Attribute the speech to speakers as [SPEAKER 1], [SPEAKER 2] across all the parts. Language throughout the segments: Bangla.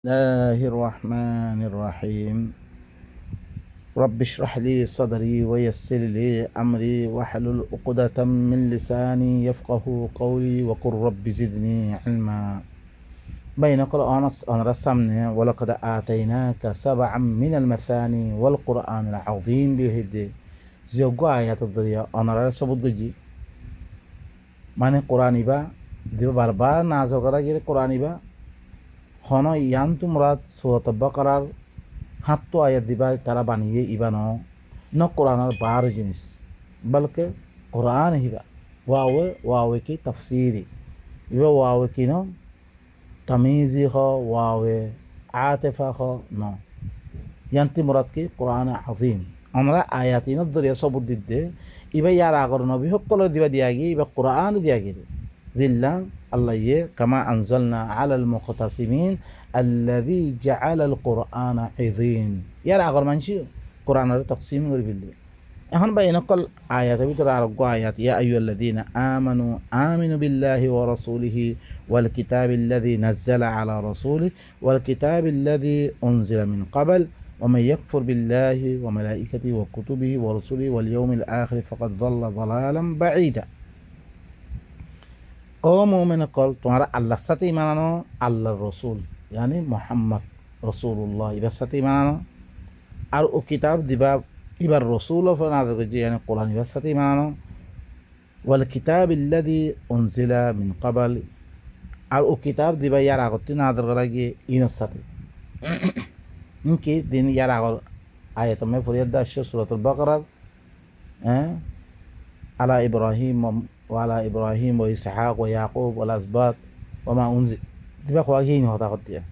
[SPEAKER 1] الله الرحمن الرحيم رب اشرح لي صدري ويسر لي أمري واحلل عقدة من لساني يفقه قولي وقل رب زدني علما بين قرآن رسمنا ولقد آتيناك سبعا من المثاني والقرآن العظيم بهدي زيوغو آيات الدنيا أنا رسبت جي মানে কোরআনিবা দিবা বারবার নাজর করা গেলে কোরআনিবা হন ইয়ান তুমরাত সূরাত বাকারার হাত্তো আয়াত দিবা তারা বানিয়ে ইবা ন কোরআনের বার জিনিস বলকে কোরআন হিবা ওয়াওয়ে কি তফসিরি ইবা ওয়াওয়ে কি ন তমিজি খ ওয়াওয়ে আতেফা খ ন ইয়ান্তি মুরাদ কি কোরআন আযীম আমরা আয়াতিন দরিয়া সবুত দিতে ইবা ইয়ার আগর নবী সকল দিবা দিয়া গিয়ে ইবা কোরআন দিয়া গিয়ে জিল্লা আল্লাহ ইয়ে কামা আনজালনা আলাল মুখতাসিমিন আল্লাযী জাআলাল কুরআনা আযীম ইয়ার আগর মানছি কোরআনের তাকসিম করে ফেললি এখন বা এনেকল আয়াতের ভিতরে আরোগ্য আয়াত ইয়া আইয়ুহাল্লাযীনা আমিনু বিল্লাহি ওয়া রাসূলিহি ওয়াল কিতাবিল্লাযী নাযালা আলা রাসূলিহি ওয়াল কিতাবিল্লাযী উনজিলা মিন ক্বাবল ومن يكفر بالله وملائكته وكتبه ورسله واليوم الآخر فقد ضل ضلالا بعيدا ও মুমিন কল তোমার আল্লাহর সাথে ঈমান আনো আল্লাহর রাসূল yani মুহাম্মদ রাসূলুল্লাহ এর সাথে ঈমান আনো আর ও কিতাব দিবা এবার রাসূল ফনাদ যে yani কোরআন এর সাথে ঈমান আনো ওয়াল কিতাবিল্লাযী উনজিলা মিন ক্বাবল আর ও কিতাব দিবা ইয়ার আগতে নাযিল করা গিয়ে ইনের সাথে ইনকি দিন ইয়ার আগর আয়াত মে ফরিয়াদ দাশ সূরাতুল বাকারার আলা ইব্রাহিম ওয়ালা ইব্রাহিম ও ইসহাক ও ইয়াকুব ওয়াল আসবাত ওমা উনজিল দিবা খোয়াগিন হতা করতিয়া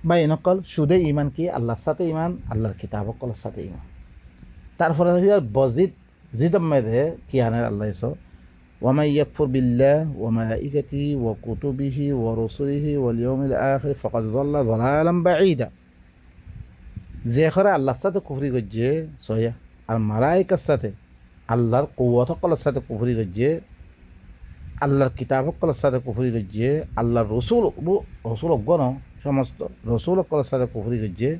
[SPEAKER 1] বা এনেকল শুধু ইমান কি আল্লাহর সাথে ইমান আল্লাহর কিতাবকলের সাথে ইমান তারপরে বজিদ জিদম মেধে কি আনের আল্লাহ এসো ওয়ামান ইয়াকফুর বিল্লাহ ওয়া মালাইকাতিহি ওয়া কুতুবিহি ওয়া রুসুলিহি ওয়াল ইয়াউমিল আখির ফাকাদ যাল্লা যালালাম বাঈদা যে করে আল্লাহর সাথে কুফরি করছে সয়া আর মালাইকার সাথে আল্লাহর কুওয়াত সকলের সাথে কুফরি করছে আল্লাহর কিতাব সকলের সাথে কুফরি করছে আল্লাহর রসুল অজ্ঞান সমস্ত রসুল সকলের সাথে কুফরি করছে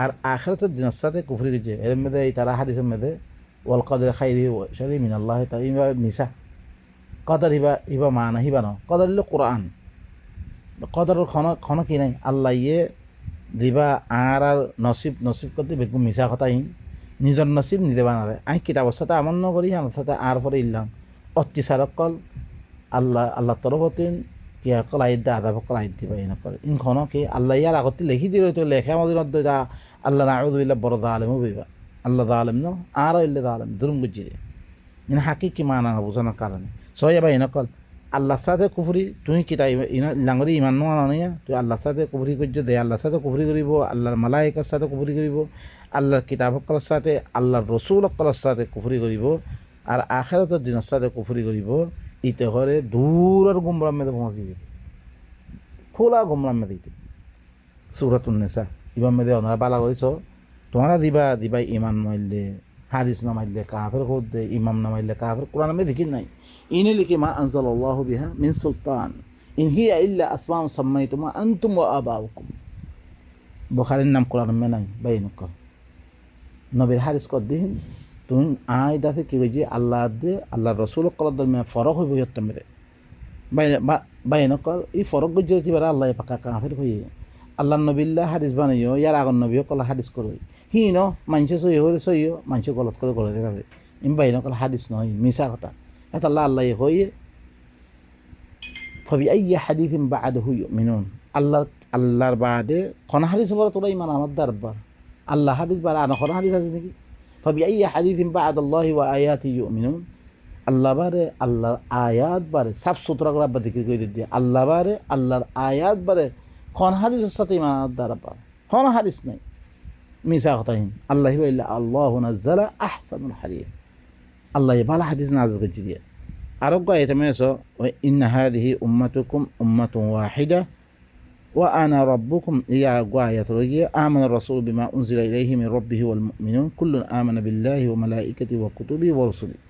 [SPEAKER 1] আর আখিরাতের দিনের সাথে কুফরি করছে এর মধ্যে এই তারা হাদিসের মধ্যে ওয়াল কদর খাইরি শারি মিনাল্লাহ তা ইবা মিসা কদর ইবা মানা হিবা ন কদর হলো কোরআন কদরের ক্ষণ কি নাই আল্লাহ ইয়ে দিবা আর নসিব করতে বেগুন মিশা কথাই নিজের নসিব নিতে বানারে আই কিতাবের সাথে আমল নকরি আমার সাথে আর পরে ইল্লাম অত্যাচারক কল আল্লাহ তরফতিন কি কল আইদ দা আদাব কল আইদ দিবা এনে করে ইনখন কি আল্লাহ ইয়ার আগতে লিখি দিল তো লেখা আমাদের মধ্যে আল্লাহ নাউযুবিল্লাহ বড় আলেমও বইবা আল্লাহ আলেম ন আর ইল্লা আলেম দুরুম বুঝি ইন হাকিকি মানা না বোঝানোর কারণে সয়া বা এনে কল আল্লাহর সাথে কুফরি তুমি কিতা লাঙ্গরি ইমান নোয়ানো নিয়া তুই আল্লাহর সাথে কুফরি করছো দে আল্লাহর সাথে কুফরি করিব আল্লাহর মালাইকার সাথে কুফরি করিব আল্লাহর কিতাব সকলের সাথে আল্লাহর রসুল সকলের সাথে কুফরি করিব আর আখিরাতের দিনের সাথে কুফরি করিব ইতে করে দূরের গুমরাম মেদে পৌঁছি গেছে খোলা গুমরাম মেদে ইতে সূরাতুন নিসা ইমাম মেদে ওনারা বালা করেছ তোমরা দিবা ইমান মাইলে হাদিস না মাইলে কাফের খোদ দে ইমাম না মাইলে কাফের কোরআন মে দেখি নাই ইনি লিখে মা আনজালাল্লাহু বিহা মিন সুলতান ইন হিয়া ইল্লা আসমাউ সাম্মাইতুমা আনতুম ওয়া আবাউকুম বুখারীর নাম কোরআন মে নাই বাইনক নবীর হাদিস কর দিন তুমি আয়দাতে কি হইছে আল্লাহ দে আল্লাহ রাসূল কলাদ মে ফরক হইব ইয়ত মেরে বাইনক এই ফরক গজে দিবার আল্লাহ পাকা কাফের হইয়ে আল্লাহ নবিল্লাহ হাদিস বানাইও ইয়ার আগর নবীও কলা হাদিস করো হি ন মানুষ সইও মানুষ গলত করে গলে দেখাবে ইম বাইন কল হাদিস নহয় মিশা কথা এটা আল্লাহ হয়ে ফবি আইয়া হাদিসিন বা'দাহু ইউমিনুন আল্লাহর বাদে কোন হাদিস বলে তোরা ইমান আমার দরবার আল্লাহ হাদিস বারে আর কোন হাদিস আছে নাকি ফবি আইয়া হাদিসিন বা'দাল্লাহি ওয়া আয়াতি ইউমিনুন আল্লাহ বারে আল্লাহর আয়াত বারে সাফ সুতরা করে আব্বা দিকে কই দিয়ে আল্লাহ বারে আল্লাহর আয়াত বারে কোন হাদিসের সাথে ইমান আমার দরবার কোন হাদিস নাই মিশা কথাই আল্লাহ ইল্লা আল্লাহু নাযালা আহসানুল হাদিস আল্লাহ ভালো হাদিস নাযিল করেছে দিয়ে আরোগ্য আয়াতে মেসো ইন্না হাদিহি উম্মাতুকুম উম্মাতুন ওয়াহিদা ওয়া আনা রাব্বুকুম ইয়া আয়াত রয়ে আমানা রাসূল বিমা উনজিলা ইলাইহি মির রাব্বিহি ওয়াল মুমিনুন কুল্লুন আমানা বিল্লাহি ওয়া মালাইকাতিহি ওয়া কুতুবিহি ওয়া রুসুলিহি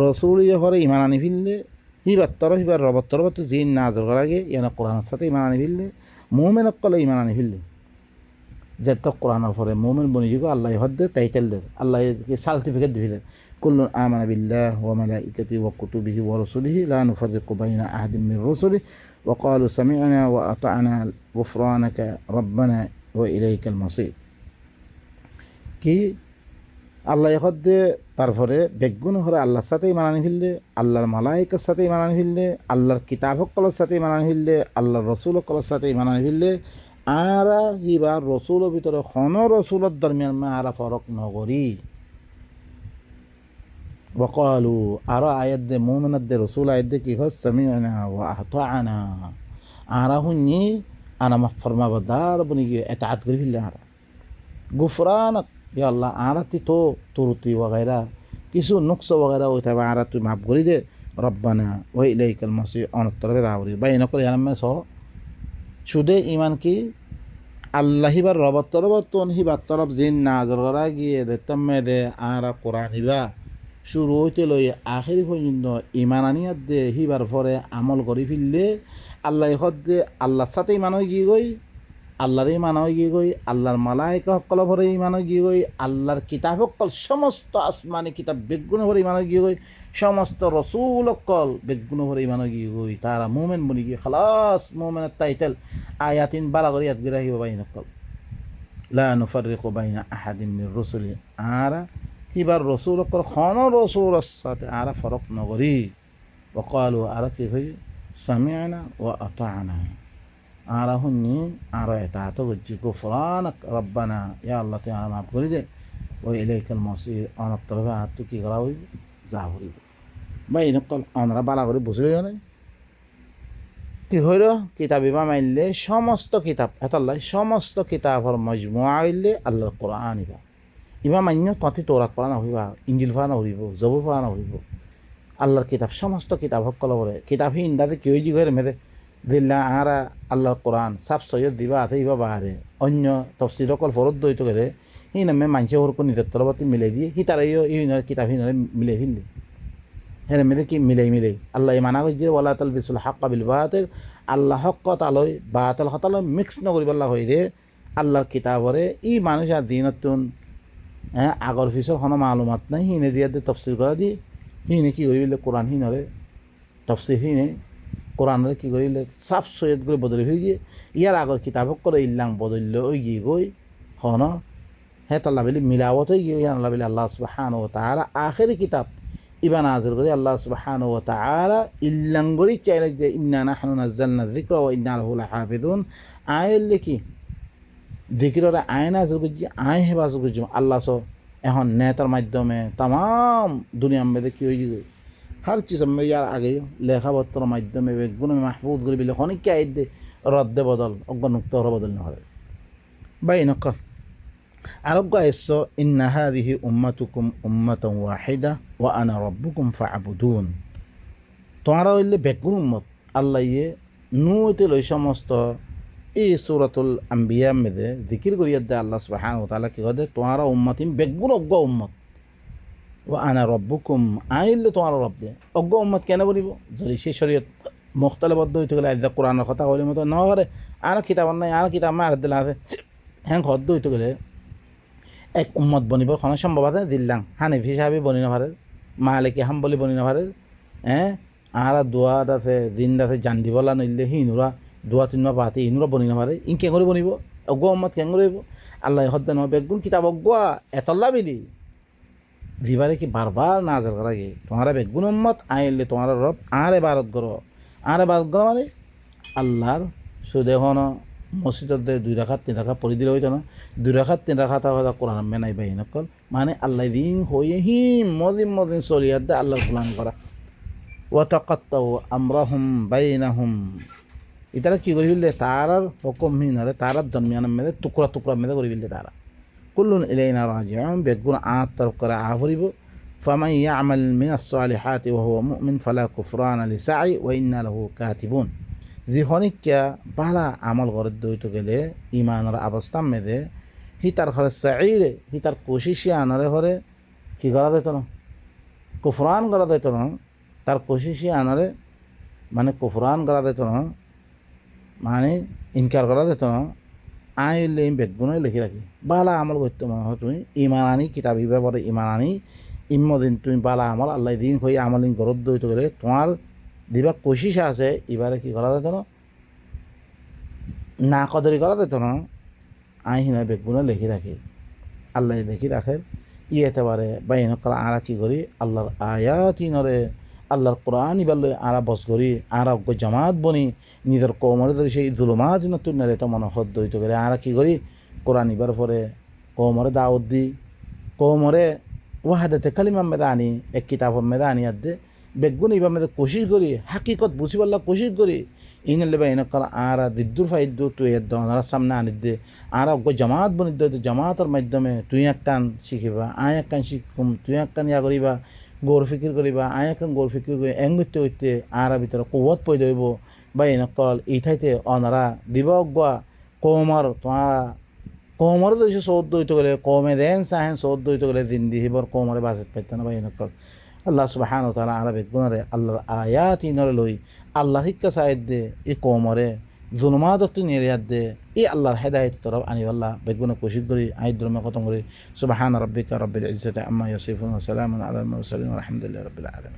[SPEAKER 1] রাসূল ইয়া হরে ঈমান আনি ফিললে হিবার রবত জিন নাজর করা গিয়ে ইয়ানা কোরআনের সাথে ইমান আনি ফেললে মোমেন অকলে ইমান আনি ফেললে যে তো কোরআনের পরে মোমেন বনি যুগ আল্লাহ হদ্দে টাইটেল দে আল্লাহ সার্টিফিকেট দিলে কুল্লুন আমানা বিল্লাহ ওয়া মালাইকাতিহি ওয়া কুতুবিহি ওয়া রাসূলিহি লা নুফাররিকু বাইনা আহাদিন মির রুসুলিহি ওয়া ক্বালু সামি'না ওয়া আতা'না গুফরানাকা রাব্বানা ওয়া ইলাইকাল মাসির কি আল্লাহ হদ্দে তারপরে বেগুন হরে আল্লাহর সাথে ইমান আনি ফেললে আল্লাহর মালাইকার সাথে ইমান আনি ফেললে আল্লাহর কিতাব সকলের সাথে ইমান আনি ফেললে আল্লাহর রসুল সকলের সাথে ইমান আনি ফেললে আরা হিবা রসুলের ভিতরে খন রসুলের দরমিয়ান মা আরা ফরক নগরী বকালু আরো আয়াত দে মোমেনাত দে রসুল আয়াত দে কি হয় সামি'না ওয়া আতা'না আরা হুনি আনা ফরমাবরদার বনি গিয়ে এতাআত করে ফেললে আরা গুফরানাক या अल्लाह आरती तो तुरती वगैरह किसी नुक्स वगैरह होता है आरती माफ करी दे रब्बाना व इलैकल मसीह अन तरफ दावरी भाई नकल यार में सो शुदे ईमान की अल्लाह ही बार रब तो ही बात तरफ जिन नाजर करा गिए दे तम में दे आरा कुरान हिबा शुरू होते लो ये आखिरी पର୍ଯ୍যন্ত ईमानानियत दे ही बार फरे আমল করি ফিললে আল্লাহ হদ দে আল্লাহর সাথে ঈমান হয়ে গই আল্লাহর ইমান হয়ে গই আল্লাহর মালাইকা সকল ভরে ইমান হয়ে গই আল্লাহর কিতাব সকল সমস্ত আসমানি কিতাব বেগুন ভরে ইমান হয়ে গই সমস্ত রসুল সকল বেগুন ভরে ইমান হয়ে গই তারা মুমিন বনি গিয়ে খালাস মুমিনের টাইটেল আয়াতিন বালা করে ইয়াদ গিরা হিবা বাইন সকল লা নুফাররিকু বাইনা আহাদিন মির রুসুলি আরা হিবার রসুল সকল খন রসুলের সাথে আরা ফরক নগরি ওয়াকালু আরা কি হই সামি'না ওয়া আতা'না आरा हुन्नी आरा एताअत गज्जी गुफरानक रब्बाना या अल्लाह ताला माफ कर दे वो इलैकल मसीर अन तरफ हाथ की करावई जाहरी भाई नकल अनरा बाला করে বুঝে না কি হইল কিতাব ইবা মাইলে সমস্ত কিতাব আল্লাহ সমস্ত কিতাবের মজমুআ হইলে আল্লাহর কোরআন ইবা মান্য তাতে তৌরাত পড়া না হইবা ইনজিল পড়া না হইব জবুর পড়া না হইব আল্লাহর কিতাব সমস্ত কিতাব সকল করে কিতাব হিন্দাতে কি হই জি করে মেদে দিল্লা আরা আল্লাহর কোরআন সাফ সৈয়দ দিবা আছে ইবা বাহারে অন্য তফসির সকল ফরত দইত গেলে হি নামে মানুষে ওর কোন নিজের তরবাতি মিলাই দিয়ে হি তারাইও ইউনার কিতাব হিনারে মিলাই ফেললি হ্যাঁ মেয়েদের কি মিলাই আল্লাহ মানা করছে ওয়ালা তালবিসুল হাক্কা বিল বাতিল আল্লাহ হক তালয় বাতিল হতালয় মিক্স নকরিব আল্লাহ হই দে আল্লাহর কিতাবরে ই মানুষ আর দিনতুন হ্যাঁ আগর পিছর কোনো মালুমাত নাই হিনে দিয়া দিয়ে তফসির করা দিয়ে হিনে কি করিলে কোরআন হিনরে তফসির হিনে কোরআনরে কি করিলে সাফ সৈয়দ করে বদলে ফিরে দিয়ে ইয়ার আগর কিতাবক করে ইল্লাং বদললে ওই গিয়ে গই হন হ্যাঁ তাল্লা বলি মিলাওয়াত হয়ে গিয়ে আল্লাহ বলি আল্লাহ সুবহানাহু ওয়া তাআলা আখেরি কিতাব ইবা নাযিল করে আল্লাহ সুবহানাহু ওয়া তাআলা ইল্লাং গরি চাইলে যে ইন্না নাহনু নাযালনা যিকরা ওয়া ইন্না লাহু লাহাফিজুন আয়ালে কি যিকরের আয় নাযিল করছি আয় হেফাজত করছি আল্লাহ সো এখন নেতার মাধ্যমে তাম দুনিয়ার মধ্যে কি হয়ে গই हर चीज़ में यार आ गई लेखा पत्र माध्यम गुण में महफूज कर बिले खनिक क्या दे रद्द बदल अग्ग नुक्ता और बदल न हरे बाई नक्का अरब इसो इन हादिहि उम्मतुकुम उम्मतन वाहिदा व अना रब्बुकुम फअबुदून तुम्हारा इल्ले बेगुन उम्मत अल्लाह ये नूते लो समस्त এই সূরাতুল আম্বিয়া মধ্যে জিকির করিয়া দে আল্লাহ সুবহানাহু ওয়া তাআলা কি করে তোমারা উম্মতিন বেগুন অজ্ঞ উম্মত ও আনা রব্বুকুম আইলে তোমার রব দে অজ্ঞ উম্মত কেন বলিব যদি সে শরীয়ত মুখতালিবদ্ধ হইতে গেলে আজ কোরআনের কথা বলি মতো ন করে আর কিতাব নাই আর কিতাব মার দিলা আছে হ্যাঁ হদ্দ হইতে গেলে এক উম্মত বনিব কোনো সম্ভব আছে দিল্লাং হানিফি সাহেবি বনি না পারে মালিকি হাম্বলি বনি না পারে হ্যাঁ আর দোয়াত আছে জিন্দ আছে জান্ডি বলা নইলে হিনুরা দোয়া তিনমা পাতি হিনুরা বনি না পারে ইন কে করে বনিব অজ্ঞ উম্মত কেন করব আল্লাহ হদ্দ ন বেগুন কিতাব অজ্ঞ এতল্লা বিলি দিবারে কি বারবার নাজর করা গে তোমারা বেগুন উম্মত আইলে তোমার রব আরে বারত করো মানে আল্লাহর সুদে হন মসজিদত দুই রাখাত তিন রাখা পড়ি দিলে হইতো না দুই রাখাত তিন রাখা হয়তো কোরআন মেনাই বাহি নকল মানে আল্লাহ দিন হয়ে মদিন চলিয়ার দে আল্লাহর গুলাম করা ওয়াতাকাত্তাউ আমরাহুম বাইনাহুম ইতারা কি করি ফেললে তারার হুকুম হিনারে তারার দরমিয়ানের মেয়েদের টুকরা মেয়েদের করে ফেললে তারা কুল্লুন ইলাইনা রাজিউন বেগুন আত তরফ করে আহরিব ফামান ইয়ামাল মিনাস সালিহাতি ওয়া হুয়া মুমিন ফালা কুফরানা লিসাই ওয়া ইন্না লাহু কাতিবুন যে হনিকা বালা আমল করে দইতে গেলে ইমানের অবস্থা মেদে হি তার ঘরে সাইরে হি তার কোশিশে আনারে ঘরে কি করা দিত না কুফরান করা দিত না তার কোশিশে আনারে মানে কুফরান করা দিত না, মানে ইনকার করা দিত না। আইলে বেগুনে লিখি রাখি বালা আমল করতে মনে হয় তুমি ইমান আনি কিতাব ব্যাপারে ইমান আনি ইমদিন তুমি বালা আমল আল্লাহ দিন হয়ে আমল ইন গরদ দইতে গেলে তোমার দিবা কোশিস আছে এবারে কি করা যেত না কদরি করা যেত না। আইহিনা বেগুনে লিখি রাখি আল্লাহ লিখি রাখে ইয়েতে পারে বা এনেকাল আরা কি করি আল্লাহর আয়াত ইনরে আল্লাহর কোরআন ইবাল আরা বস করি আরা অজ্ঞ জামাত বনি নিজের কৌমরে ধরে সেই জুলুমাত নতুন নারে তো মনে হদ্দ হইতে গেলে আরা কি করি কোরআন ইবার পরে কৌমরে দাওয়াত দি কৌমরে ওয়াহাদাতে কালিমা মেদা আনি এক কিতাব মেদা আনি আদে বেগুন ইবার মেদে কোশিশ করি হাকিকত বুঝি পাল্লা কোশিশ করি ইনলে বা এনেকাল আরা দিদ্দুর ফাইদ্দু তুই এদ্দ ওনারা সামনে আনি দে আরা অজ্ঞ জামাত বনি দে জামাতের মাধ্যমে তুই একখান শিখিবা আয় একখান শিখুম তুই একখান ইয়া করিবা গৌর ফিকির করিবা আয় একখান গৌর ফিকির করি এং হইতে হইতে আরা ভিতরে কুয়ত পয়দা হইব বা এনেকল ইঠাইতে অনারা দিব অজ্ঞা কৌমর তোমার কৌমরে তো এসে সৌদ্দ হইতে গেলে কৌমে দেন চাহেন সৌদ্দ হইতে গেলে দিন দি হিবর কৌমরে বাজেত পাইতে না বা এনেকল আল্লাহ সুবহানাহু ওয়া তাআলা আরা বেগুনরে আল্লাহর আয়াত ইনরে লই আল্লাহ শিক্ষা সাইদ দে এই কৌমরে জুলুমাত নিরিয়াত দে এই আল্লাহর হেদায়েত তরফ আনি আল্লাহ বেগুনে কোশিশ করি আই ধর্মে খতম করি সুবহান রাব্বিকা রাব্বিল ইজ্জাতি আম্মা ইয়াসিফুন ওয়া সালামুন আলাল মুরসালিন ওয়া আলহামদুলিল্লাহি রাব্বিল আলামিন।